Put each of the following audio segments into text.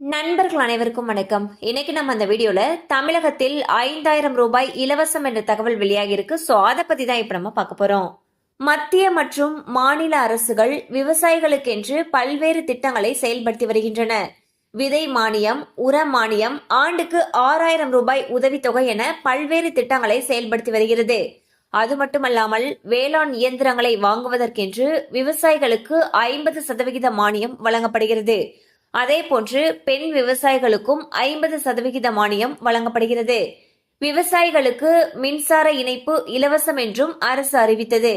நண்பர்கள் அனைவருக்கும் வணக்கம். இன்னைக்கு நம்ம அந்த வீடியோல தமிழகத்தில் 5000 ரூபாய் இலவசம் என்ற தகவல் வெளியாகி இருக்கு. சோ அதை பத்தி தான் இப்ப நம்ம பார்க்க போறோம். மத்திய மற்றும் மாநில அரசுகள் விவசாயிகளுக்கென்று பல்வேறு திட்டங்களை செயல்படுத்தி வருகின்றன. விதை மானியம், உர மானியம், ஆண்டுக்கு 6000 ரூபாய் உதவித்தொகை என பல்வேறு திட்டங்களை செயல்படுத்தி வருகிறது. அது மட்டுமல்லாமல் வேளாண் இயந்திரங்களை வாங்குவதற்கென்று விவசாயிகளுக்கு 50% மானியம் வழங்கப்படுகிறது. அதே போன்று பெண் விவசாயிகளுக்கும் 50% மானியம் வழங்கப்படுகிறது. விவசாயிகளுக்கு மின்சார இணைப்பு இலவசம் என்றும் அரசு அறிவித்தது.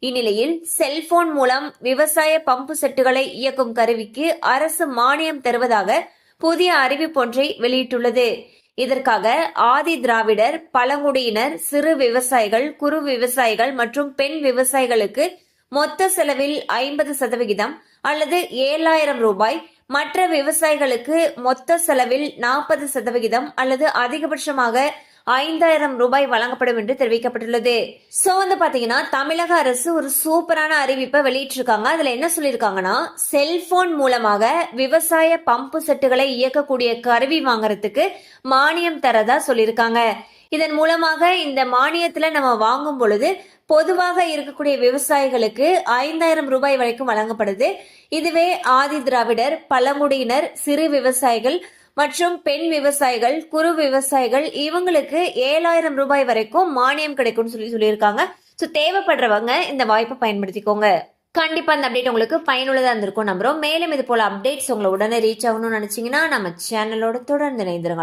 இந்நிலையில் செல்போன் மூலம் விவசாய பம்பு செட்டுகளை இயக்கும் கருவிக்கு அரசு மானியம் தருவதாக புதிய அறிவிப்பொன்றை வெளியிட்டுள்ளது. இதற்காக ஆதி திராவிடர், பழங்குடியினர், சிறு விவசாயிகள், குறு விவசாயிகள் மற்றும் பெண் விவசாயிகளுக்கு மொத்த செலவில் 50% அல்லது 7000 ரூபாய், மற்ற விவசாயிகளுக்கு மொத்த செலவில் 40% அல்லது அதிகபட்சமாக 5000 ரூபாய் வழங்கப்படும் என்று தெரிவிக்கப்பட்டுள்ளது. சோ பாத்தீங்கன்னா தமிழக அரசு ஒரு சூப்பரான அறிவிப்பை வெளியிட்டிருக்காங்க. அதுல என்ன சொல்லியிருக்காங்கன்னா, செல்போன் மூலமாக விவசாய பம்பு செட்டுகளை இயக்கக்கூடிய கருவி வாங்குறதுக்கு மானியம் தரதா சொல்லியிருக்காங்க. இதன் மூலமாக இந்த மானியத்துல நம்ம வாங்கும் பொழுது பொதுவாக இருக்கக்கூடிய விவசாயிகளுக்கு 5000 ரூபாய் வரைக்கும் வழங்கப்படுது. இதுவே ஆதி திராவிடர், பழங்குடியினர், சிறு விவசாயிகள் மற்றும் பெண் விவசாயிகள், குறு விவசாயிகள் இவங்களுக்கு 7000 ரூபாய் வரைக்கும் மானியம் கிடைக்கும்னு சொல்லியிருக்காங்க. ஸோ தேவைப்படுறவங்க இந்த வாய்ப்பை பயன்படுத்திக்கோங்க. கண்டிப்பா இந்த அப்டேட் உங்களுக்கு பயனுள்ளதா இருந்திருக்கும் நம்புறோம். மேலும் இது போல அப்டேட்ஸ் உங்களை உடனே ரீச் ஆகணும்னு நினைச்சீங்கன்னா நம்ம சேனலோட தொடர்ந்து இணைந்திருங்க.